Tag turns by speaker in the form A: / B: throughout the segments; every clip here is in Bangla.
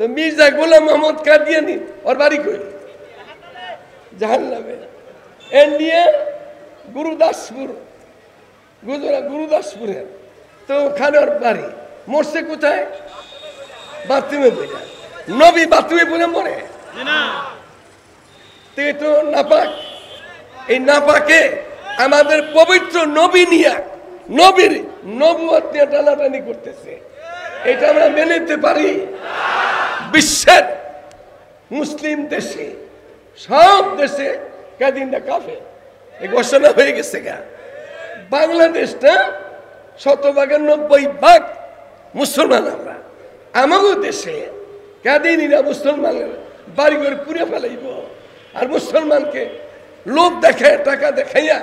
A: তো মির্জা গোলাম মোহাম্মদ কাদিয়ানি ওর বাড়ি কই? জাহান্নামে। ইন্ডিয়া গুরুদাসপুর, গুরুদাসপুরের, তো ওখানে ওর বাড়ি। মরছে কোথায়? বাথরুমে পড়ে। নবী বাথরুমে পড়ে মরে? তো নাপাক। এই নাপাকে আমাদের পবিত্র নবী নিয়ে, নবীর নবুয়ত নিয়ে টানাটানি করতেছে। এটা আমরা মেনে নিতে পারি? বিশ্বের মুসলিম দেশে, সব দেশে কাদিনটা কাফের, এই ঘোষণা হয়ে গেছে গা। বাংলাদেশটা 90% মুসলমান। আমরা আমাদের দেশে কাদিনীরা মুসলমানের বাড়িঘর পুড়ে ফেলাইব, আর মুসলমানকে লোভ দেখে, টাকা দেখাইয়া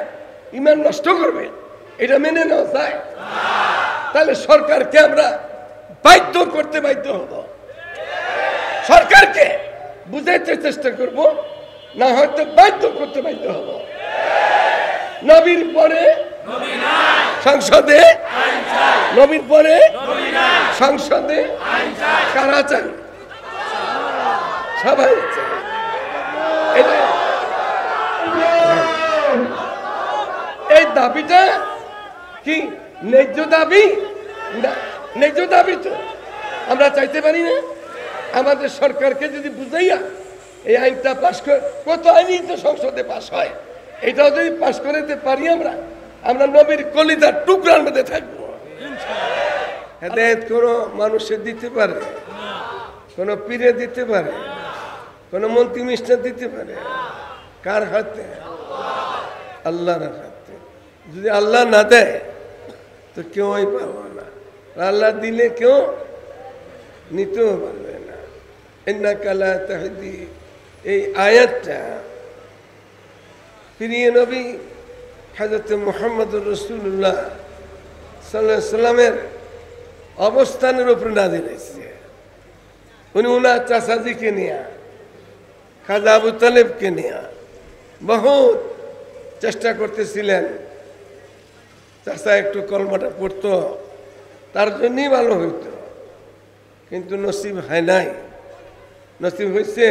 A: ইমান নষ্ট করবে, এটা মেনে নেওয়া যায়? তাহলে সরকারকে আমরা বাধ্য করতে বাধ্য হব, সরকারকে বুঝাইতে চেষ্টা করব, না হয়তো বাধ্য করতে বাধ্য হব। নবীর পরে সংসদে, নবীর পরে সংসদে কারা চান? সবাই চান। এই দাবিটা কি ন্যায্য দাবি? ন্যায্য দাবি তো আমরা চাইতে পারি না। আমাদের সরকারকে যদি বুঝাইয়া এই আইনটা পাশ করে, কত আইনই তো সংসদে পাশ হয়, এটাও যদি পাশ করে দিতে পারি আমরা, আমরা নবীর কলিজার টুকরার মধ্যে থাকবো। হেদায়েত কোনো মানুষের দিতে পারে, কোনো পীরে দিতে পারে, কোনো মন্ত্রী মিনিস্টার দিতে পারে? কার হাতে? আল্লাহর হাতে। যদি আল্লাহ না দেয় তো কেউই পাবো না, আল্লাহ দিলে কেউ নিতেও পারবে না। ইন্নাকা লা তাহদি, এই আয়াতটা প্রিয় নবী হযরত মুহাম্মদুর রাসূলুল্লাহ সাল্লাল্লাহু আলাইহি সাল্লামের অবস্থানের উপর নাযিল হয়েছে। উনি উনার চাচাজিকে নিয়ে, খাজা আবু তালেবকে নিয়ে বহুত চেষ্টা করতেছিলেন, চাচা একটু কলমাটা পড়তো, তার জন্যই ভালো হইতো, কিন্তু নসিব হয় নাই। নসিব হয়েছে?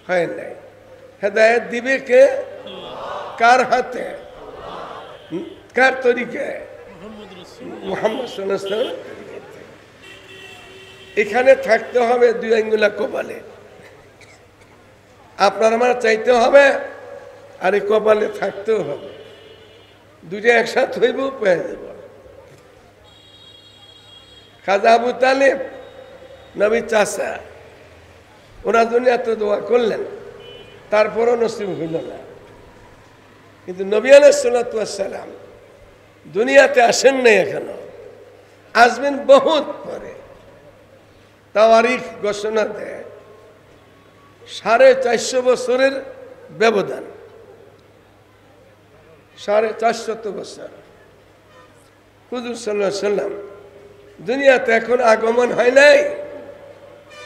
A: হয় নাই। হেদায়েত দিবে কে? কার হাতে? কার তরিকায়? মুহাম্মদ সাল্লাল্লাহু আলাইহি ওয়াসাল্লাম। এখানে থাকতে হবে দুই আঙ্গুলা কপালে, আপনার আমার চাইতে হবে, আর এই কপালে থাকতেও হবে। দুইটা একসাথে হইব, পেয়ে যাব। খাজা আবু তালেব নবীর চাচা, ওনার জন্য এত দোয়া করলেন, তারপরও নসিব হইল না। কিন্তু নবী আলাইহিস সালাতু ওয়াস সালাম দুনিয়াতে আসেন নাই এখনো, আসবেন বহুত পরে। তাওয়ারিখ ঘোষণা দেয় 450 বছরের ব্যবধান, 450 বছর। হুজুর সাল্লাল্লাহু আলাইহি সাল্লাম দুনিয়াতে এখন আগমন হয় নাই,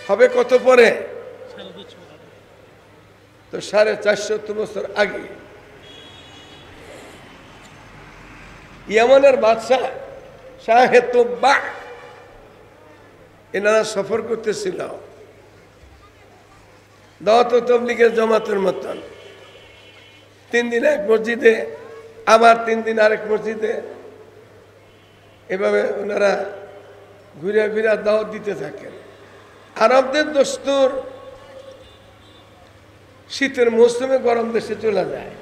A: হবে কত পরে? তো 450 বছর আগে ইয়ামানের বাদশাহ শাহে তুব্বা এনারা সফর করতেছিল দাওয়াত ও তাবলীগের জামাতের মতন। 3 দিন এক মসজিদে, আবার 3 দিন আরেক মসজিদে, এভাবে ওনারা ঘুরে ঘুরে দাওয়াত দিতে থাকেন। আরবদের দস্তুর শীতের মৌসুমে গরম দেশে চলে যায়,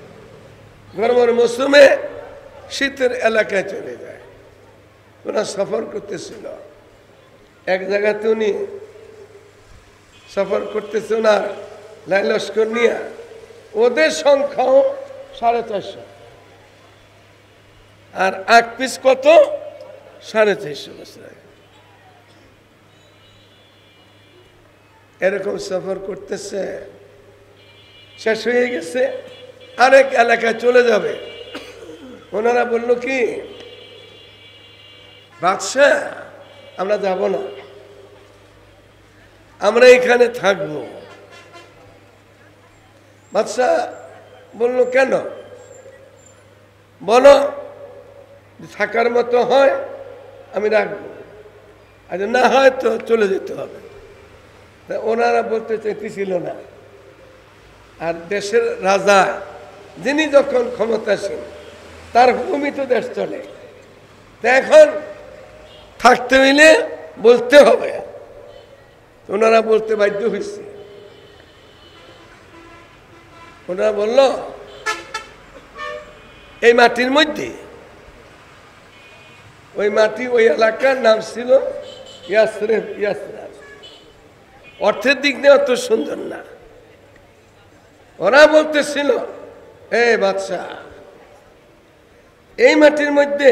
A: গরমের মৌসুমে শীতের এলাকায় চলে যায়। ওরা সফর করতেছিল এক জায়গাতে, উনি সফর করতেছে ওনার লাই লস্কর নিয়ে, ওদের সংখ্যাও 450, আর এক পিস কত? 450 বছর আগে। এরকম সফর করতেছে, শেষ হয়ে গেছে, আরেক এলাকায় চলে যাবে। ওনারা বলল কি, বাদশাহ আমরা যাব না, আমরা এখানে থাকবো। বাদশাহ বলল কেন? বলো, থাকার মতো হয় আমি রাখবো, আর না হয় তো চলে যেতে হবে। তা ওনারা বলতে চাইতেছিল না। আর দেশের রাজা যিনি যখন ক্ষমতাসীন তার হুকুমই তো দেশ চলে, তা এখন থাকতে হইলে বলতে হবে। ওনারা বলতে বাধ্য হয়েছে। ওনারা বলল এই মাটির মধ্যে, ওই মাটি ওই এলাকার নাম ছিল ইয়াসরিব। ইয়াসরাব অর্থের দিক দিয়ে অত সুন্দর না। ওরা বলতেছিল এ বাদশাহ, এই মাটির মধ্যে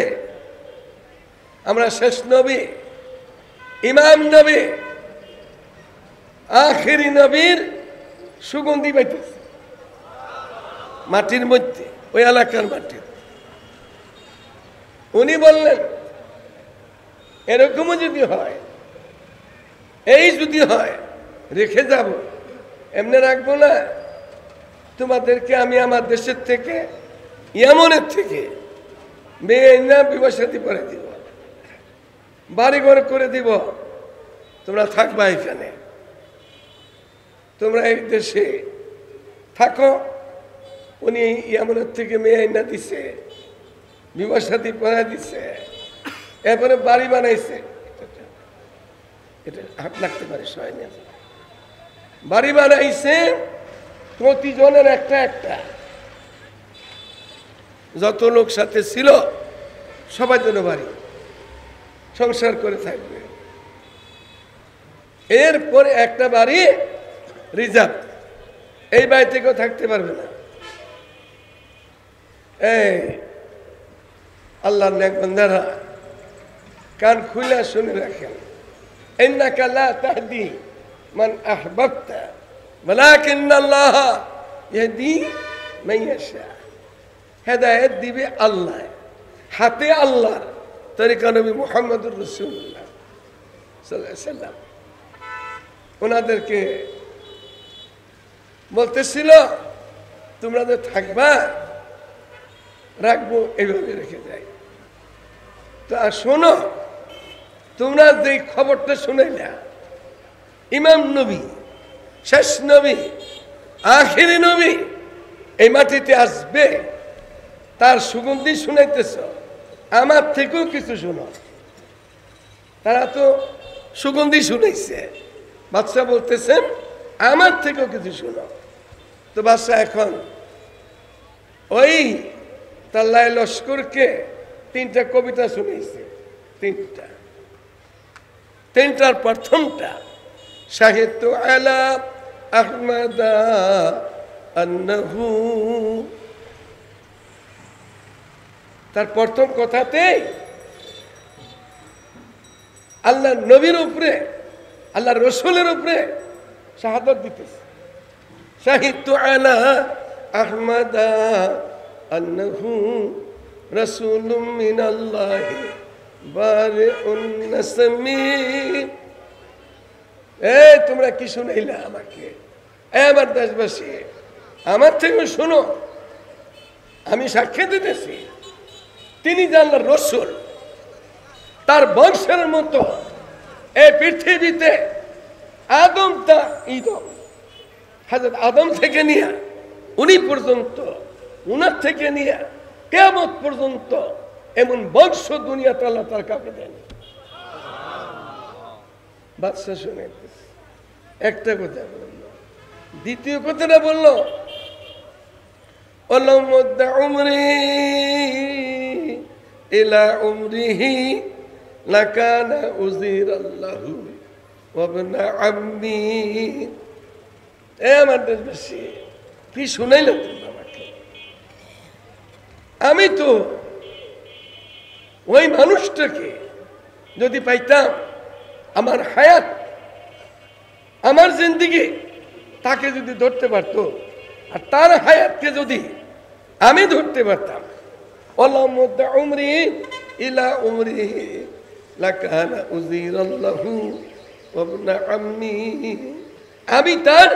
A: আমরা শেষ নবী, ইমাম নবী, আখিরি নবীর সুগন্ধি পাইতেছে মাটির মধ্যে, ওই এলাকার মাটি। উনি বললেন এরকমও যদি হয়, এই যদি হয় রেখে যাব, এমনি রাখবো না। তোমাদেরকে আমি আমার দেশের থেকে, ইয়ামনের থেকে মেয়ে না বিবাহ সাথী করে দিব, বাড়ি ঘর করে দিব, তোমরা থাকবা এখানে, তোমরা এই দেশে থাকো। উনি ইয়ামনের থেকে মেয়ে না দিছে, বিবাহ সাথী করে দিছে, এরপরে বাড়ি বানাইছে। এটা হাত লাগতে পারে সবাই নিয়ে, বাড়ি বানাইছে প্রতিজনের একটা একটা, যত লোক সাথে ছিল সবার জন্য বাড়ি, সংসার করে থাকবে। এরপরে একটা বাড়ি রিজার্ভ, এই বাড়ি থেকেও থাকতে পারবে না। এই আল্লাহর নেক বান্দারা কান খুলে শুনে রাখেন, ইন্নাকা লা তাহদি মান আহবাবতা ওয়ালাকিন্নাল্লাহ ইয়াহদি মান ইয়াশা। হেদায়েত দিবে আল্লাহ, হাতে আল্লাহর, তরিকা নবী মুহাম্মদুর রাসূলুল্লাহ সাল্লাল্লাহু আলাইহি সাল্লাম। ওনাদেরকে বলতেছিল তোমরা যে থাকবা, রাখবো, এইভাবে রেখে যাই। তা শোনো, তোমরা যে খবরটা শুনাইলা, ইমাম নবী, শেষ নবী, আখিরি নবী এই মাটিতে আসবে, তার সুগন্ধি শুনাইতেছ, আমার থেকেও কিছু শোনো। তারা তো সুগন্ধি শুনাইছে, বাদশাহ বলতেছেন আমার থেকেও কিছু শোনো। তো বাদশাহ এখন ওই তাল্লাই লস্করকে 3টা কবিতা শুনেছে। 3টার প্রথমটা সাহিত্য আলা আহমদা আন্নাহু, তার প্রথম কথাতে আল্লাহ নবীর উপরে, আল্লাহ রসুলের উপরে শাহাদাত দিতেছে। সাহিত্য আলা আহমদা আন্নাহু রাসূলুম মিনাল্লাহি বারিউন নাসমি। এই তোমরা কি শুনাইলা আমাকে? আমার দেশবাসী, আমার থেকে শোনো, আমি সাক্ষ্য দিতেছি তিনি যে আল্লাহর রসূল, তার বংশের মতো এই পৃথিবীতে আদম তা ইদম, হযরত আদম থেকে নিয়ে উনি পর্যন্ত, উনার থেকে নিয়ে কিয়ামত পর্যন্ত এমন বংশ দুনিয়াতে আল্লাহ তার কাউকে দেন। বাদশাহ শুনে একটা কথা বলল, দ্বিতীয় কথাটা বলল ওলামুদ্দা উমরি ইলা উমরিহি লাকানা উযীরাল্লাহু ওয়া ইবনা আম্মি। এ আমার দেশবাসী, কি শুনাইল তোমরা আমাকে? আমি তো ওই মানুষটাকে যদি পাইতাম, আমার হায়াত, আমার জিন্দেগি তাকে যদি ধরতে পারতো, আর তার হায়াতকে যদি আমি ধরতে পারতাম, ওলামুদ্দা উমরি ইলা উমরিহি লাকানা উযীরাল্লাহু ওয়া ইবনা আম্মি, আমি তার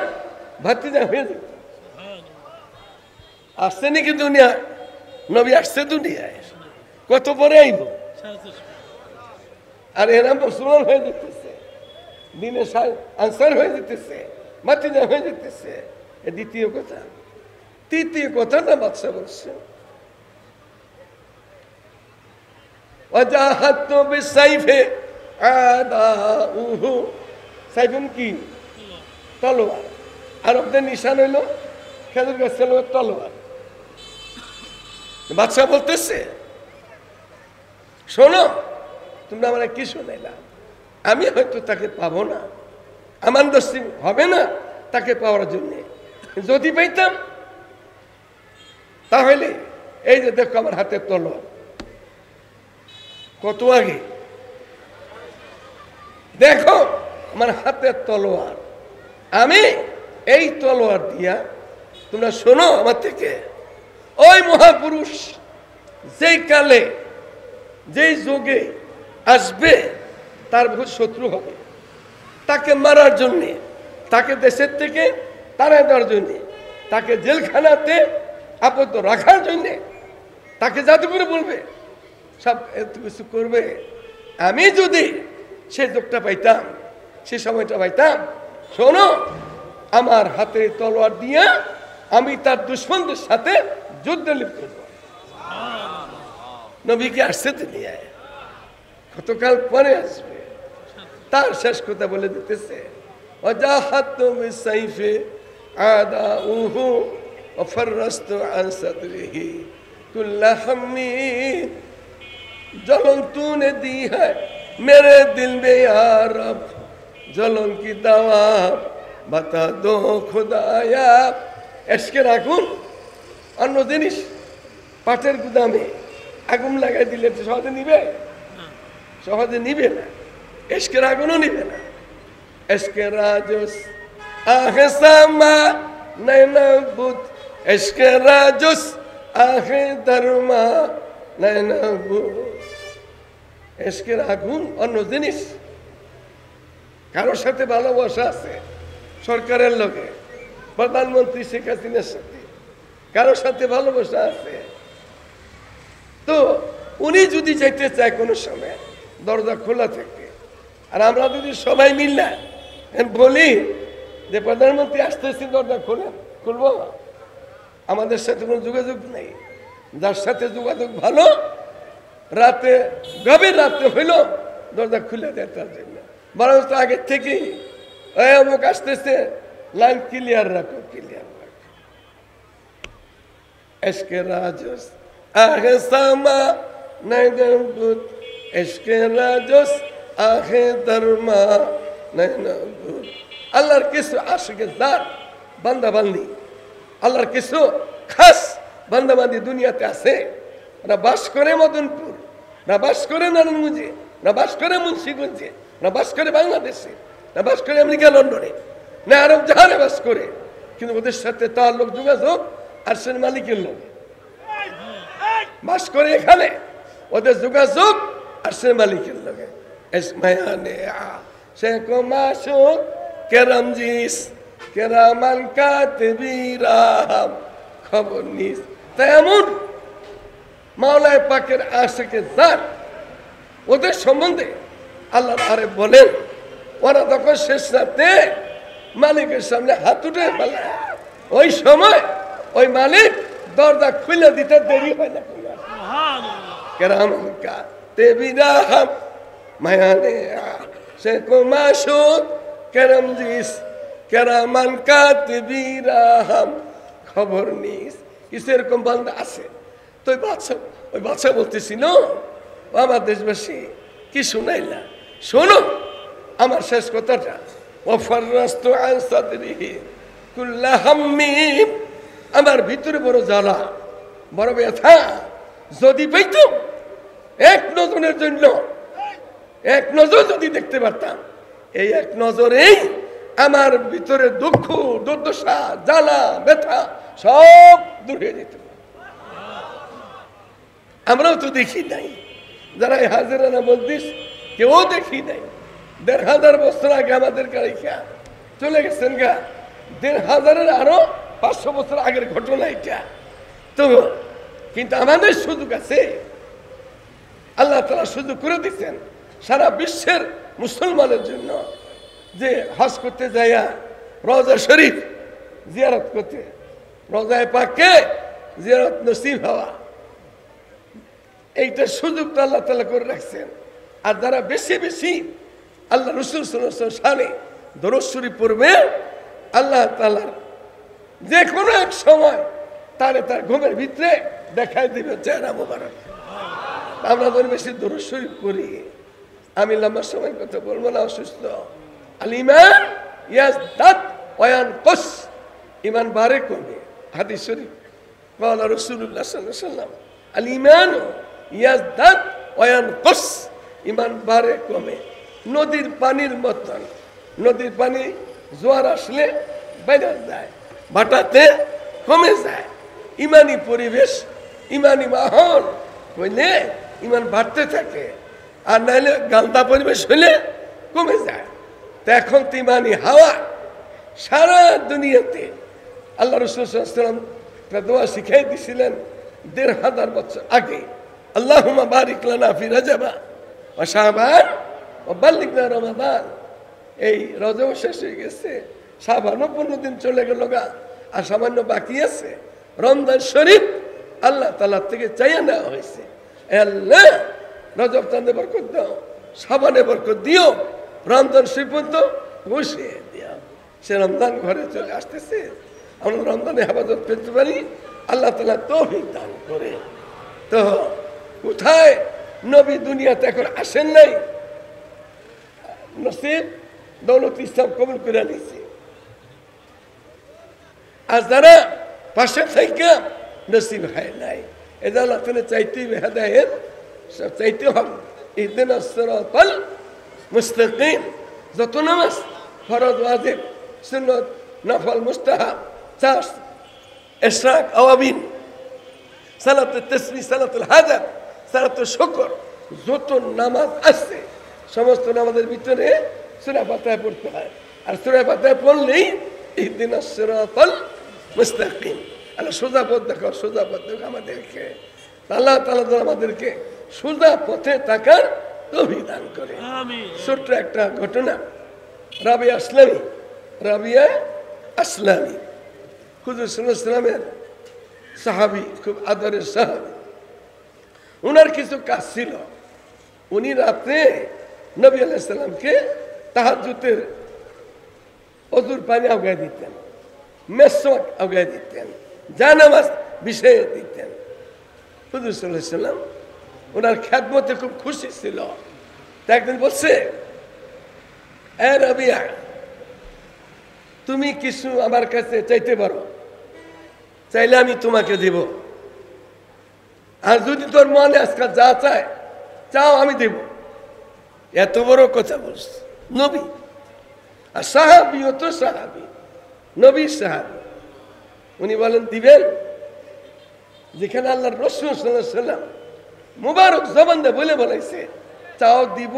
A: ভাতিজা হয়ে যেত। আসছে নাকি দুনিয়া? নবী আসছে দুনিয়ায়, কত পরে আইব, আর এরা মুসলমান হয়ে যেতেছে। দিনে আনসার হয়ে যেতেছে, মাতিজা হয়ে যেতেছে। দ্বিতীয় কথা। তৃতীয় কথাটা বাদশা বলছে, ওয়াজাহাতু বিসাইফে আদাউহু। সাইফুন কি? তলোয়ার। আরবদের নিশান হইল খেজুর গাছের তলোয়ার। বাদশা বলতেছে, শোনো, তোমরা আমরা কি শোনাইলাম? আমি হয়তো তাকে পাবো না, আমার দোষী হবে না তাকে পাওয়ার জন্য। যদি পাইতাম তাহলে এই যে দেখো আমার হাতের তলোয়ার, কত আগে দেখো আমার হাতের তলোয়ার, আমি এই তলোয়ার দিয়া, তোমরা শোনো আমার থেকে, ওই মহাপুরুষ যেই কালে যেই যুগে আসবে তার বহুত শত্রু হবে, তাকে মারার জন্যে, তাকে দেশের থেকে তাড়ায় দেওয়ার জন্যে, তাকে জেলখানাতে আবদ্ধ রাখার জন্যে, তাকে জাদুঘরে বলবে, সব এত কিছু করবে। আমি যদি সে যোগটা পাইতাম, সে সময়টা পাইতাম, শোনো, আমার হাতে তলোয়ার দিয়া আমি তার দুশ্মনদের সাথে যুদ্ধে লিপ্ত হব। নবীকে আসছে তিনি, কতকাল পরে আসবে, তার শেষ কথা বলে দিতেছে, ওয়াজাহাতু বিসাইফি আদাউহু ওয়াফাররাস্তু আন সাদরিহি কুল্লা হাম্মি जलन तूने दी है मेरे दिल में या रब, जलन की दवा बता दो खुदाया। এশকের আগুন অন্য জিনিস, পাটের গুদামে আগুন লাগাই দিলে সহজে নিবে? সহজে নিবে না। এশকের আগুনও নিবে না। এশকের রাজস আহে সামা নয়না বুত, এশকের রাজস আহে ধর্মা নয়না বুত। এশকের আগুন অন্য জিনিস। কারোর সাথে ভালোবাসা আছে সরকারের লোকে, প্রধানমন্ত্রী শেখ হাসিনার সাথে কারোর সাথে ভালোবাসা আছে, তো উনি যদি যেতে চায় কোনো সময় দরজা খোলা থাকে, আর আমরা যদি সবাই মিললে বলি যে প্রধানমন্ত্রী আসতেছি, দরজা খুলবো, আমাদের সাথে কোনো যোগাযোগ নেই। যার সাথে যোগাযোগ ভালো, রাতে গভীর রাতে হইল দরজা খুলে দেয় তার জন্য, বরং আগের থেকেই অমুক আসতেছে, লাইন ক্লিয়ার রাখো, ক্লিয়ার রাখো। এশকে রাজস আহে সামা নয়না বুত, এশকে রাজস আহে ধর্মা নয়না বুত। আল্লাহর কিছু আশিকের দার বান্দা বান্দি, আল্লাহর কিছু খাস বান্দা বান্দি দুনিয়াতে আছে। ওরা বাস করে মদনপুর, না বাস করে নারায়ণগঞ্জে, না বাস করে মুন্সিগঞ্জে, না বাস করে বাংলাদেশে, না বাস করে আমেরিকা লন্ডনে, না আরব জাহানে বাস করে, কিন্তু ওদের সাথে তার লোক যোগাযোগ আরশের মালিকের লোক বাস করে এখানে, ওদের যোগাযোগ আরশের মালিকের লোকে। এসমায়ানে শেখ মাসুক কেরামজিস কেরামান কাতিবিরাম, খবর নিস। তাই এমন মাওলায় পাকের আশিকের জাত, ওদের সম্বন্ধে আল্লাহ আরে বলেন, ওরা তখন শেষ রাতে মালিকের সামনে হাত উঠে ফেলে, ওই সময় ওই মালিক দরজা খুলে দিতে দেরি হয় না। কেরামান কাতিবিরাম মায়ানে শেখ মাসুক কেরামজিস কেরামান কাতিবিরাম, খবর নিস। কিছু এরকম বান্দা আছে। তো ওই বাদশা বলতেছিল, আমার দেশবাসী কি শুনাইলা, শোনো আমার শেষ কথাটা, ওয়াফাররাস্তু আন সাদরিহি কুল্লা হাম্মি, আমার ভিতরে বড় জ্বালা, বড় ব্যথা। যদি পাইতাম এক নজরের জন্য, এক নজর যদি দেখতে পারতাম, এই এক নজরেই আমার ভিতরে দুঃখ দুর্দশা জ্বালা ব্যথা সব দূর হয়ে যেত। আমরাও তো দেখি নাই, যারা এই হাজিরানা বলতিস কেউ দেখি নাই। ১,৫০০ বছর আগে আমাদের গাড়িকা চলে গেছেন গা, ১,৫০০-এর আরো ৫০০ বছর আগের ঘটনা এটা। তো কিন্তু আমাদের সুযোগ আছে, আল্লাহ তাআলা সুযোগ করে দিচ্ছেন সারা বিশ্বের মুসলমানের জন্য। যে হজ করতে যাইয়া রওজা শরীফ জিয়ারত করতে, রওজায়ে পাককে জিয়ারত নসিব হওয়া, এইটা সুযোগটা আল্লাহ তাআলা করে রাখছেন। আর যারা বেশি বেশি আল্লাহ রাসূল সাল্লাল্লাহু আলাইহি ওয়াসাল্লাম দরুদ শরীফ পড়বে, আল্লাহ তাআলার যে কোনো এক সময় তারে তার ঘুমের ভিতরে দেখাই দিবে চেহারা মোবারক। আমরা ধরে বেশি দরুদ শরীফ পড়ি। আমি লম্বা সময় কথা বলবো না, অসুস্থ। আল ঈমান ইয়াজদাদ ওয়া ইয়ানকুস, ঈমান বাড়ে কমে। হাদিস শরীফ قال রাসূলুল্লাহ সাল্লাল্লাহু আলাইহি ওয়াসাল্লাম আল ঈমান ইয়াজদাদ ওয়া ইয়ানকুস, ঈমান বাড়ে কমে। নদীর পানির মতন, নদীর পানি জোয়ার আসলে বাইরে যায়, ভাটাতে কমে যায়। ইমানি পরিবেশ, ইমানি মাহল হইলে ইমান বাড়তে থাকে, আর নাহলে গালদা পরিবেশ হইলে কমে যায়। তো এখন তো ইমানি হাওয়া সারা দুনিয়াতে। আল্লাহ রাসূল সাল্লাল্লাহু আলাইহি ওয়াসাল্লাম দোয়া শিখাই দিয়েছিলেন ১৫০০ বছর আগে, আল্লাহুম্মা বারিক লানা ফি রাজাবা ওয়া শাবান ওয়া বাল্লিগনা রমাদান। এই রজব শেষ হয়ে গেছে, শাবানও ১৫ দিন চলে গেল গা, আর সামান্য বাকি আছে। রমজান শরীফ আল্লাহ তাআলা থেকে চাইয়া নেওয়া হয়েছে, আল্লাহ রজব চাঁদে বরকত দাও, শাবানে বরকত দিও, রমজান শরীফ পর্যন্ত বসিয়ে দিও। সে রমজান ঘরে চলে আসতেছে, আমরা রমজানে হেফাজত পেতে পারি, আল্লাহ তাআলা তৌফিক দান করে। তো কোথায় নবী দুনিয়াতে এখন আসেন নাই, নসিব দৌলত ইসলাম কবুল করে নিয়েছে। আর যারা পাশে থেকে নসিব হয় নাই, এটা আল্লাহ তাআলা চাইতে হেদায়েত সব চাইতে হবে। ইহদিনাস সিরাতাল মুস্তাকিম, যত নামাজ ফরজ ওয়াজিব সুন্নত নফল মুস্তাহাব চাষ ইশরাক আওয়াবিন সালাতুত তাসবিহ সালাতুল হাজাত সালাতুল শুকর, যত নামাজ আছে সমস্ত নামাজের ভিতরে সূরা ফাতিহা পড়তে হয়। আর সূরা ফাতিহা পড়লেই ইহদিনাস সিরাতাল মুস্তাকিম, আল্লাহ সোজা পথ দেখাও, সোজা পথ দেখো আমাদেরকে। আল্লাহ তাআলা আমাদেরকে সোজা পথে থাকার তৌফিক দান করে। ছোট্ট একটা ঘটনা, রাবিয়া আসলামী হুজুর সাল্লাল্লাহু আলাইহি ওয়াসাল্লামের সাহাবী, খুব আদরের সাহাবী। ওনার কিছু কাজ ছিল, উনি রাতে নবী আলাইহিস সালামকে তাহাজ্জুদের ওযুর পানি আগায় দিতেন, মেসওয়াক আগায় দিতেন, জানামাজ বিষয়ে দিতেন। হুজুর সাল্লাল্লাহু আলাইহি ওয়াসাল্লাম ওনার খেদমতে খুব খুশি ছিল। তা একদিন বলছে, এ রাবিয়া, তুমি কিছু আমার কাছে চাইতে পারো, চাইলে আমি তোমাকে দেব। আর যদি তোর মনে আজকে যা চায় চাও আমি দেব। এত বড় কথা বলছে নবী, আর সাহাবী ও তো সাহাবী, নবী সাহাবী। উনি বলেন দিবেন, যেখানে আল্লাহর রাসূল সাল্লাল্লাহু আলাইহি ওয়াসাল্লাম মুবারক জবান দিয়ে বলে বলাইছে চাও দিব,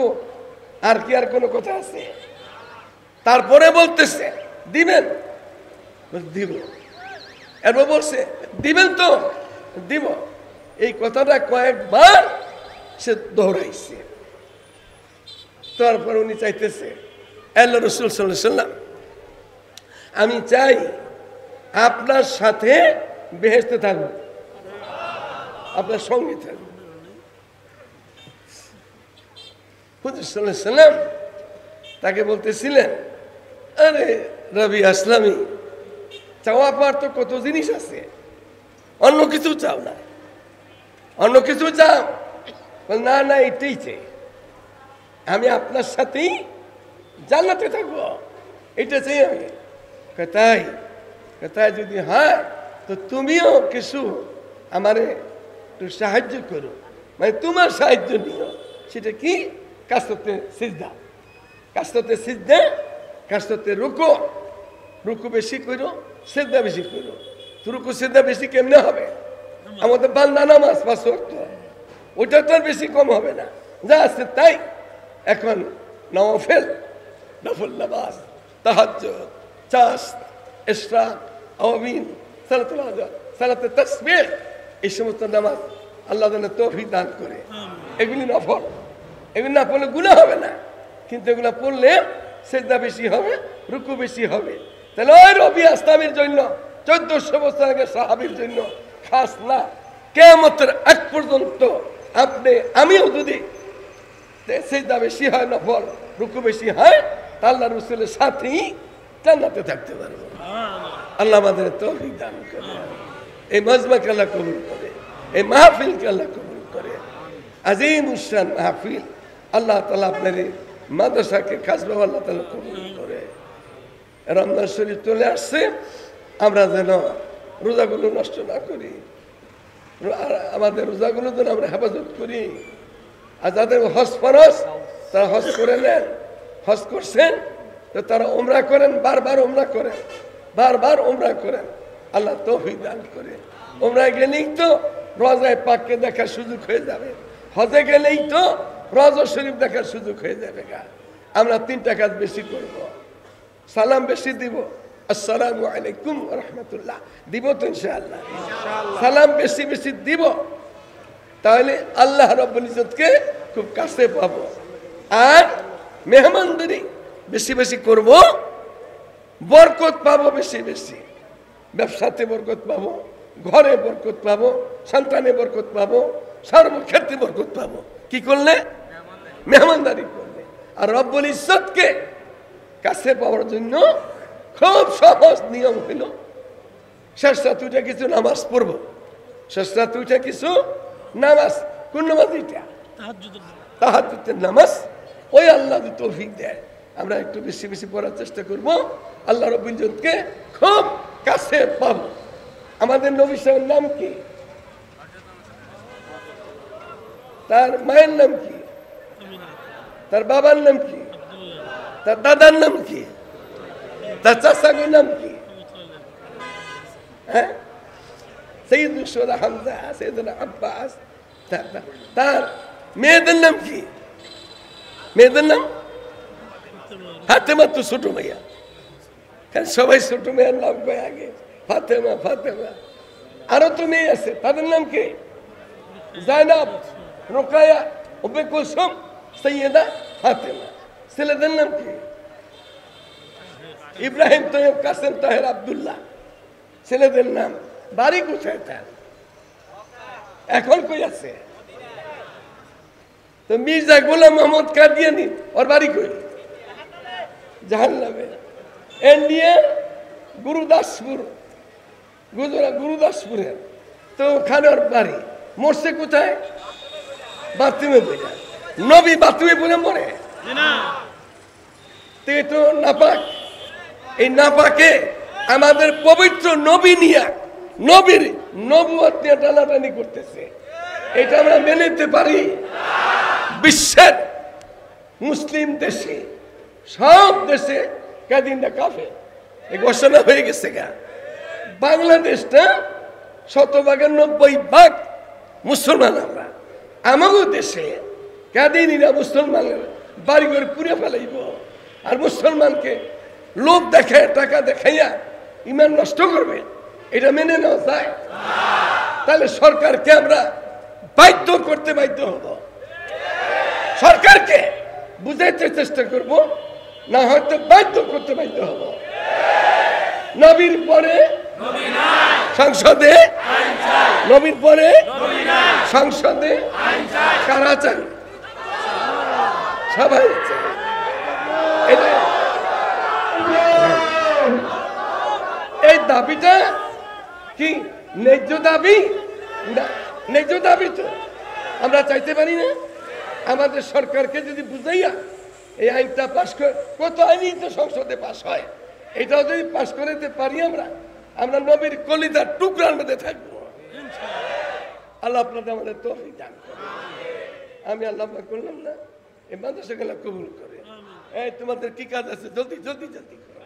A: আর কি আর কোনো কথা আছে? তারপরে বলতেছে দিবেন, দিব। এরপর বলছে দিবেন তো, দিব। এই কথাটা কয়েকবার সে দৌড়াইছে। তারপর উনি চাইতেছে, আল্লাহ রাসূল সাল্লাল্লাহু আলাইহি ওয়াসাল্লাম, আমি চাই আপনার সাথে বেহেশতে থাকবো, আপনার সঙ্গে থাকবো। হুজুর সাল্লাল্লাহু আলাইহি ওয়াসাল্লাম তাকে বলতেছিলেন, আরে রবি আসলামী, চাওয়া পাওয়ার তো কত জিনিস আছে, অন্য কিছু চাও না, অন্য কিছু চাও? না না, এটাই চাই, আমি আপনার সাথেই জান্নাতে থাকবো, এটা চাই আমি। তাই তাই যদি হয় তো তুমিও কিছু আমারে একটু সাহায্য করো, মানে তোমার সাহায্য নিও। সেটা কি? কাসরতে সিজদা, কাসরতে সিজদা, কাসরতে রুকু, রুকু বেশি করো, সিজদা বেশি করো। রুকু সিজদা বেশি কেমনে হবে? আমাদের বান্দা নামাজ ৫ ওয়াক্ত, ওইটা তো আর বেশি কম হবে না, যা আছে তাই। এখন নওয়াফিল, নফল নামাজ, তাহাজ্জুদ, চাষ, ইশরাক, আওয়াবিন, সালাতুল হাজাত, সালাতে তাসবিহ, এই সমস্ত নামাজ আল্লাহ যেন তৌফিক দান করে। এগুলি নফল, এগুলি না পড়লে গুনাহ হবে না, কিন্তু এগুলো পড়লে সেজদা বেশি হবে, রুকু বেশি হবে। তাহলে ওই রবি আসলামের জন্য 1400 বছর আগে সাহাবীর জন্য খাস না, কিয়ামতের আগ পর্যন্ত আপনি আমিও যদি সেজদা বেশি হয়, নফল রুকু বেশি হয়, আল্লাহ রাসূলের সাথেই জান্নাতে থাকতে পারবো। আল্লাহ আমাদের তৌফিক দান করে, এই মজমাকে আল্লাহ কবুল করে, এই মাহফিলকে আল্লাহ কবুল করে। আজিম উশান মাহফিল আল্লাহ তাআলা আপনার এই মাদ্রাসাকে খাসভাবে আল্লাহ তাআলা কবুল করে। রমজান শরীফ চলে আসছে, আমরা যেন রোজাগুলো নষ্ট না করি, আমাদের রোজাগুলো যেন আমরা হেফাজত করি। আর যাদের হজ ফরজ তারা হজ করে নেন, হজ করছেন তো তারা উমরা করেন, বারবার উমরা করেন, বারবার উমরা করেন। আল্লাহ তৌফিক দান করে। উমরা গেলেই তো রোজায় পাককে দেখার সুযোগ হয়ে যাবে, হজে গেলেই তো রওজা শরীফ দেখার সুযোগ হয়ে যাবে। আমরা 3টা কাজ বেশি করব, সালাম বেশি দিব, আসসালামু আলাইকুম ওয়া রাহমাতুল্লাহ দিব তো ইনশাআল্লাহ। সালাম বেশি বেশি দিব, তাহলে আল্লাহ রাব্বুল ইজ্জতকে খুব কাছে পাবো। আর মেহমানদারি বেশি বেশি করব, বরকত পাবো বেশি বেশি, ব্যবসাতে বরকত পাবো, ঘরে বরকত পাবো, সন্তানে বরকত পাবো, সর্বক্ষেত্রে বরকত পাবো। কি করলে? মেহমানদারি করলে। আর রব্বুল ইজ্জতকে কাছে পাওয়ার জন্য খুব সহজ নিয়ম হইল, শেষ রাতে উঠে কিছু নামাজ পড়বো। শেষ রাতে উঠে কিছু নামাজ, কোন নামাজ? এটা তাহাজ্জুদের নামাজ। ওই আল্লাহ যদি তৌফিক দেয় আমরা একটু বেশি বেশি পড়ার চেষ্টা করব, আল্লাহ রাব্বুল ইজ্জতকে খুব কাছে পাবো। আমাদের নবী সাহেবের নাম কি? তার মায়ের নাম কি? তার বাবার নাম কি? তার দাদার নাম কি? তার চাচার নাম কি? হ্যাঁ, সৈয়দুল শুহাদা হামজা, সৈয়দুনা আব্বাস। তার মেয়েদের নাম কি? মেয়েদের নাম ফাতেমা, তো ছোট মেয়া, সবাই ছোট মেয়ের নাম কয় আগে, ফাতেমা ফাতেমা। আরো তো মেয়ে আছে, তাদের নাম কি? জায়নাব, রোকায়া, উম্মে কুলসুম, সৈয়দা ফাতেমা। ছেলেদের নাম কি? ইব্রাহিম, তৈয়ব, কাসেম, তাহের, আব্দুল্লাহ। ছেলেদের নাম। বাড়ি কোথায় তার? এখন কই আছে? তো মির্জা গোলাম মোহাম্মদ কাদিয়ানি, ওর বাড়ি কই? জাহান্নামে। ইন্ডিয়া গুরুদাসপুর, গুজরাট গুরুদাসপুরের, তো ওখানে ওর বাড়ি। মরছে কোথায়? বাথরুমে পড়ে। নবী বাথরুমে পড়ে মরে? তো নাপাক। এই নাপাকে আমাদের পবিত্র নবী নিয়ে, নবীর নবুয়ত নিয়ে টানাটানি করতেছে। এটা আমরা মেনে নিতে পারি? বিশ্বের মুসলিম দেশে, সব দেশে কাদিনটা কাফের, এই ঘোষণা হয়ে গেছে গা। বাংলাদেশটা 90% মুসলমান। আমরা আমাদের দেশে কাদিনীরা মুসলমানের বাড়িঘর পুড়ে ফেলাইব, আর মুসলমানকে লোভ দেখে, টাকা দেখাইয়া ইমান নষ্ট করবে। এটা মেনে নেওয়া যায়? তাহলে সরকারকে আমরা বাধ্য করতে বাধ্য হব, সরকারকে বুঝাইতে চেষ্টা করব, না হয়তো বাধ্য করতে বাধ্য হব। নবীর পরে সংসদে, নবীর পরে সংসদে কারা চাই? সবাই চাই। এই দাবিটা কি ন্যায্য দাবি? ন্যায্য দাবি তো আমরা চাইতে পারি না। আমাদের সরকারকে যদি বুঝাইয়া এই আইনটা পাশ করে, কত আইনই তো সংসদে পাশ হয়, এটাও যদি পাশ করে দিতে পারি আমরা, আমরা নবীর কলিজার টুকরার মধ্যে থাকবো। আল্লাহ আপনাদের আমাদের তৌফিক দান করে। আমি আল্লাহ করলাম না, এই মাদ্রাসা গেলা কবুল করে। এই তোমাদের কি কাজ আছে? জলদি জলদি জলদি করো।